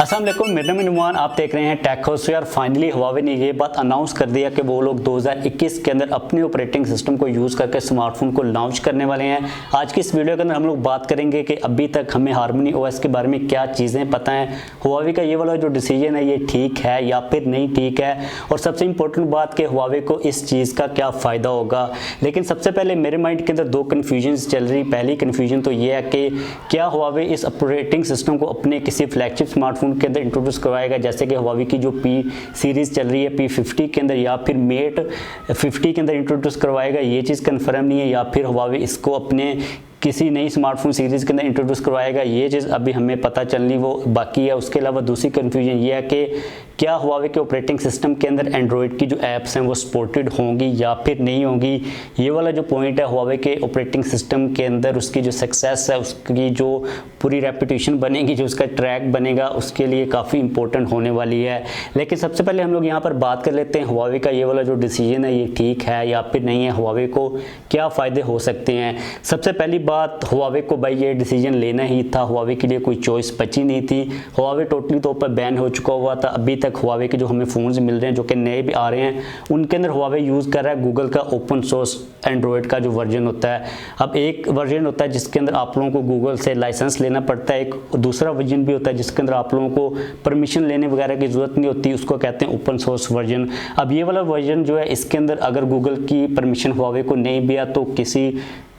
अस्सलाम वालेकुम, मेरा नाम नुमान, आप देख रहे हैं टेकहॉज। यार फाइनली हुआवे ने ये बात अनाउंस कर दिया कि वो लोग 2021 के अंदर अपने ऑपरेटिंग सिस्टम को यूज़ करके स्मार्टफोन को लॉन्च करने वाले हैं। आज की इस वीडियो के अंदर हम लोग बात करेंगे कि अभी तक हमें हार्मनी ओएस के बारे में क्या चीज़ें पता हैं, हुआवे का ये वाला जो डिसीजन है ये ठीक है या फिर नहीं ठीक है, और सबसे इंपॉर्टेंट बात कि हुआवे को इस चीज़ का क्या फ़ायदा होगा। लेकिन सबसे पहले मेरे माइंड के अंदर दो कन्फ्यूजन्स चल रही। पहली कन्फ्यूजन तो ये है कि क्या हुआवे इस ऑपरेटिंग सिस्टम को अपने किसी फ्लैगशिप स्मार्टफोन के अंदर इंट्रोड्यूस करवाएगा, जैसे कि हुआवे की जो P सीरीज़ चल रही है P50 के अंदर, या फिर मेट 50 के अंदर इंट्रोड्यूस करवाएगा। ये चीज़ कंफर्म नहीं है। या फिर हुआवे इसको अपने किसी नई स्मार्टफोन सीरीज़ के अंदर इंट्रोड्यूस करवाएगा, ये चीज़ अभी हमें पता चलनी वो बाकी है। उसके अलावा दूसरी कन्फ्यूजन ये है कि क्या हुआवे के ऑपरेटिंग सिस्टम के अंदर एंड्रॉयड की जो ऐप्स हैं वो सपोर्टेड होंगी या फिर नहीं होंगी। ये वाला जो पॉइंट है हुआवे के ऑपरेटिंग सिस्टम के अंदर, उसकी जो सक्सेस है, उसकी जो पूरी रेपुटेशन बनेगी, जो उसका ट्रैक बनेगा, उसके लिए काफ़ी इंपॉर्टेंट होने वाली है। लेकिन सबसे पहले हम लोग यहाँ पर बात कर लेते हैं हुआवे का ये वाला जो डिसीजन है ये ठीक है या फिर नहीं है, हुआवे को क्या फ़ायदे हो सकते हैं। सबसे पहली बात, हुआवे को भाई ये डिसीजन लेना ही था, हुआवे के लिए कोई चॉइस बची नहीं थी। हुआवे टोटली तौर पर बैन हो चुका हुआ था। अभी तक हुआवे के जो हमें फ़ोन्स मिल रहे हैं, जो कि नए भी आ रहे हैं, उनके अंदर हुआवे यूज़ कर रहा है गूगल का ओपन सोर्स एंड्रॉयड का जो वर्जन होता है। अब एक वर्जन होता है जिसके अंदर आप लोगों को गूगल से लाइसेंस लेना पड़ता है, एक दूसरा वर्जन भी होता है जिसके अंदर आप लोगों को परमिशन लेने वगैरह की ज़रूरत नहीं होती, उसको कहते हैं ओपन सोर्स वर्जन। अब ये वाला वर्जन जो है, इसके अंदर अगर गूगल की परमिशन हुआवे को नहीं भी है तो किसी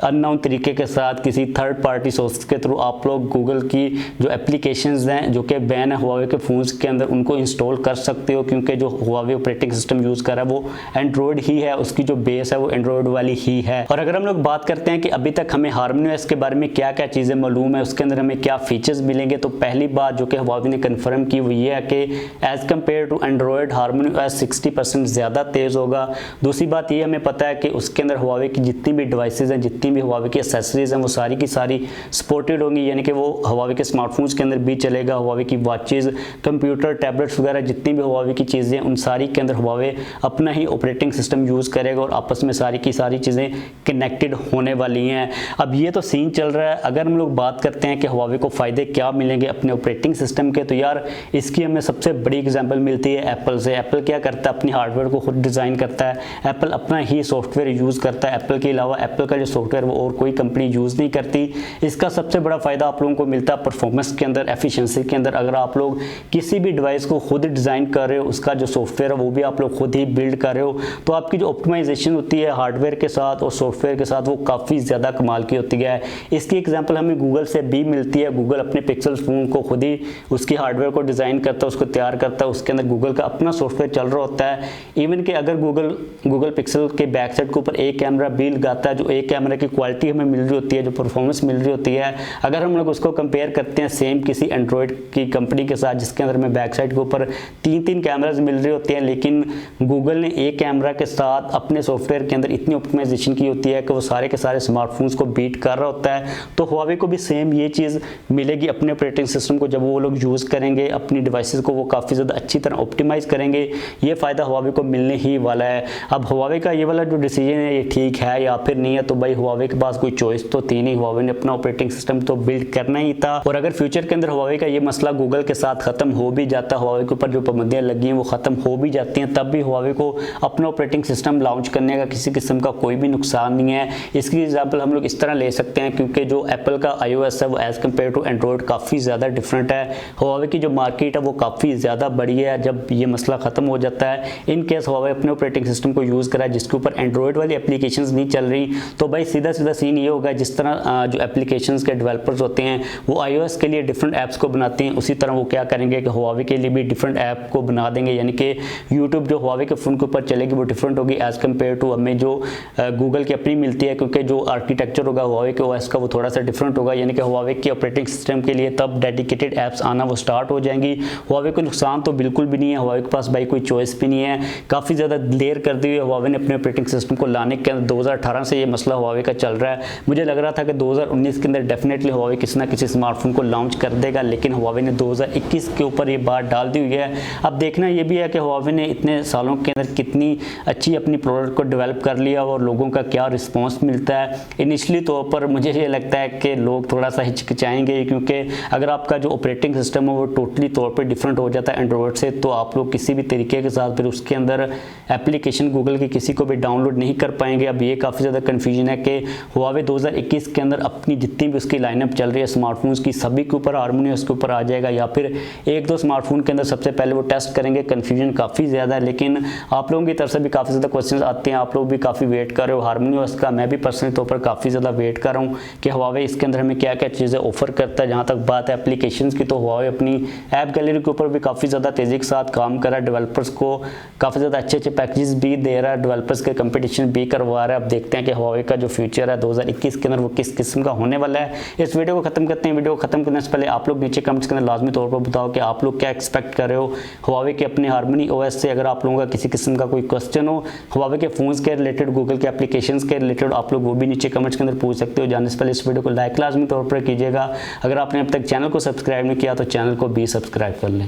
अननोन तरीके के साथ, किसी थर्ड पार्टी सोर्स के थ्रू आप लोग गूगल की जो एप्लीकेशंस हैं जो कि बैन है हुआवे के फ़ोन्स के अंदर, उनको इंस्टॉल कर सकते हो, क्योंकि जो हुआवे ऑपरेटिंग सिस्टम यूज़ कर रहा है वो एंड्रॉयड ही है, उसकी जो बेस है वो एंड्रॉयड वाली ही है। और अगर हम लोग बात करते हैं कि अभी तक हमें हार्मनी ओएस के बारे में क्या क्या चीज़ें मालूम है, उसके अंदर हमें क्या फीचर्स मिलेंगे, तो पहली बात जो कि हुआवे ने कन्फर्म की वो ये है कि as compare to Android Harmony OS 60% ज़्यादा तेज़ होगा। दूसरी बात ये हमें पता है कि उसके अंदर हुआवे की जितनी भी डिवाइसेज हैं, जितनी भी हुआवे की एसेसरीज हैं, वो सारी की सारी सपोर्टेड होंगी, यानी कि वो हुआवे के स्मार्टफोन्स के अंदर भी चलेगा। हुआवे की वॉचेज़, कंप्यूटर, टैबलेट्स वगैरह जितनी भी हुआवे की चीज़ें, उन सारी के अंदर हुआवे अपना ही ऑपरेटिंग सिस्टम यूज़ करेगा और आपस में सारी की सारी चीज़ें कनेक्टेड होने वाली हैं। अब ये तो सीन चल रहा है। अगर हम लोग बात करते हैं कि हुआवे को फ़ायदे क्या मिलेंगे अपने ऑपरेटिंग सिस्टम के, तो यार इसकी हमें सबसे बड़ी एग्जाम्पल मिलती है एप्पल से। एप्पल क्या करता है, अपनी हार्डवेयर को खुद डिज़ाइन करता है, एप्पल अपना ही सॉफ्टवेयर यूज़ करता है। एप्पल के अलावा एप्पल का जो सॉफ्टवेयर वो और कोई कंपनी यूज़ नहीं करती। इसका सबसे बड़ा फ़ायदा आप लोगों को मिलता है परफॉर्मेंस के अंदर, एफिशिएंसी के अंदर। अगर आप लोग किसी भी डिवाइस को खुद डिज़ाइन कर रहे हो, उसका जो सॉफ्टवेयर है वो भी आप लोग खुद ही बिल्ड कर रहे हो, तो आपकी जो ऑप्टिमाइजेशन होती है हार्डवेयर के साथ और सॉफ्टवेयर के साथ, वो काफ़ी ज़्यादा कमाल की होती है। इसकी एग्जांपल हमें गूगल से भी मिलती है। गूगल अपने पिक्सल फ़ोन को खुद ही उसकी हार्डवेयर को डिज़ाइन करता है, उसको तैयार करता है, उसके अंदर गूगल का अपना सॉफ्टवेयर चल रहा होता है। इवन कि अगर गूगल पिक्सल के बैक साइड के ऊपर एक कैमरा भी लगाता है, जो एक कैमरा की क्वालिटी हमें मिल रही होती है, जो परफॉर्मेंस मिल रही होती है, अगर हम लोग उसको कंपेयर करते हैं सेम किसी एंड्रॉयड की कंपनी के साथ जिसके अंदर हमें बैक साइड के ऊपर तीन कैमराज मिल रहे होते हैं, लेकिन गूगल ने एक कैमरा के साथ अपने सॉफ्टवेयर के अंदर इतनी ऑप्टिमाइजेशन की होती है कि वो सारे के सारे स्मार्टफोन्स को बीट कर रहा होता है। तो हुआवे को भी सेम ये चीज़ मिलेगी अपने ऑपरेटिंग सिस्टम को, जब वो लोग यूज़ करेंगे अपनी डिवाइसेस को, वो काफ़ी ज़्यादा अच्छी तरह ऑप्टिमाइज करेंगे। ये फ़ायदा हुआवे को मिलने ही वाला है। अब हुआवे का ये वाला जो डिसीजन है ये ठीक है या फिर नहीं है, तो भाई हुआवे के पास कोई चॉइस तो थी नहीं, हुआवे ने अपना ऑपरेटिंग सिस्टम तो बिल्ड करना ही था। और अगर फ्यूचर के अंदर हुआवे का ये मसला गूगल के साथ खत्म हो भी जाता, हुआवे के ऊपर जो पाबंदियां लगी हैं वो खत्म हो भी जाती हैं, तब भी हुआवे को अपना ऑपरेटिंग सिस्टम लॉन्च करने का किसी किस्म का कोई भी नुकसान नहीं है। इसकी एग्जांपल हम लोग इस तरह ले सकते हैं, क्योंकि जो एप्पल का iOS है वो एज़ कम्पेयर टू एंड्रॉयड काफ़ी ज़्यादा डिफरेंट है। हुआवे की जो मार्केट है वो काफ़ी ज़्यादा बड़ी है। जब ये मसला खत्म हो जाता है, इन केस हुआवे अपने ऑपरेटिंग सिस्टम को यूज़ करा जिसके ऊपर एंड्रॉयड वाली एप्लीकेशंस नहीं चल रही, तो भाई सीधा सीधा सीन ये होगा, जिस तरह जो एप्लीकेशंस के डेवलपर्स होते हैं वो iOS के लिए डिफरेंट ऐप्स को बनाते हैं, उसी तरह वो क्या करेंगे कि हुआवे के लिए भी डिफरेंट ऐप को बना देंगे। यानी कि यूट्यूब जो हुआवे के फ़ोन के ऊपर चलेगी वो डिफरेंट होगी एज़ कम्पेयर टू हमें जो गूगल की अपनी मिलती है, क्योंकि जो आर्किटेक्चर होगा हुआवे के ओएस का वो थोड़ा सा डिफरेंट होगा। यानी कि हुआवे की ऑपरेटिंग सिस्टम के लिए तब डेडिकेटेड ऐप्स आना वो स्टार्ट हो जाएंगी। हुआवे को नुकसान तो बिल्कुल भी नहीं है, हुआवे के पास भाई कोई चॉइस भी नहीं है। काफ़ी ज़्यादा देर कर दी हुई हुआवे ने अपने ऑपरेटिंग सिस्टम को लाने के अंदर। 2018 से ये मसला हुआवे का चल रहा है। मुझे लग रहा था कि 2019 के अंदर डेफिनेटली हुआवे किसी ना किसी स्मार्टफोन को लॉन्च कर देगा, लेकिन हुआवे ने 2021 के ऊपर ये बात डाल दी हुई है है। अब देखना ये भी है कि Huawei ने इतने सालों के अंदर कितनी अच्छी अपनी प्रोडक्ट को डेवलप कर लिया और लोगों का क्या रिस्पॉन्स मिलता है। इनिशियली तौर पर मुझे ये लगता है कि लोग थोड़ा सा हिचकिचाएंगे, क्योंकि अगर आपका जो ऑपरेटिंग सिस्टम है वो टोटली तौर पर डिफरेंट हो जाता है एंड्रॉयड से, तो आप लोग किसी भी तरीके के साथ फिर उसके अंदर एप्लीकेशन गूगल की किसी को भी डाउनलोड नहीं कर पाएंगे। अब ये काफ़ी ज़्यादा कन्फ्यूजन है कि Huawei 2021 के अंदर अपनी जितनी भी उसकी लाइनअप चल रही है स्मार्टफोन्स की, सभी के ऊपर Harmony OS के ऊपर आ जाएगा या फिर एक दो स्मार्टफोन के अंदर सबसे पहले वो टेस्ट करेंगे। कन्फ्यूजन काफ़ी ज़्यादा है, लेकिन आप लोगों की तरफ से भी काफ़ी ज़्यादा क्वेश्चंस आते हैं, आप लोग भी काफ़ी वेट कर रहे हो Harmony OS का। मैं भी पर्सनली तौर पर काफ़ी ज़्यादा वेट कर रहा हूँ कि Huawei इसके अंदर हमें क्या क्या चीज़ें ऑफर करता है। जहाँ तक बात है एप्लीकेशंस की, तो Huawei अपनी ऐप गैलरी के ऊपर भी काफ़ी ज़्यादा तेज़ी के साथ काम कर रहा है, डेवलपर्स को काफ़ी ज़्यादा अच्छे अच्छे पैकेजेस भी दे रहा है, डेवलपर्स के कंपटीशन भी करवा रहा है। अब देखते हैं कि Huawei का जो फ्यूचर है 2021 के अंदर वो किस किस्म का होने वाला है। इस वीडियो को खत्म करते हैं। वीडियो को खत्म करने से पहले आप लोग नीचे कमेंट्स के अंदर लाजमी तौर पर बताओ कि आप लोग क्या एक्सपेक्ट कर रहे हो Huawei के अपने Harmony OS से। अगर आप लोगों का किसी किस्म का कोई क्वेश्चन हो Huawei के फोन्स के रिलेटेड, गूगल के एप्लीकेशंस के रिलेटेड, आप लोग वो भी नीचे कमेंट्स के अंदर पूछ सकते हो। जाने से पहले इस वीडियो को लाइक लाजमी तौर पर कीजिएगा। अगर आपने अब तक चैनल को सब्सक्राइब नहीं किया तो चैनल को भी सब्सक्राइब कर लें।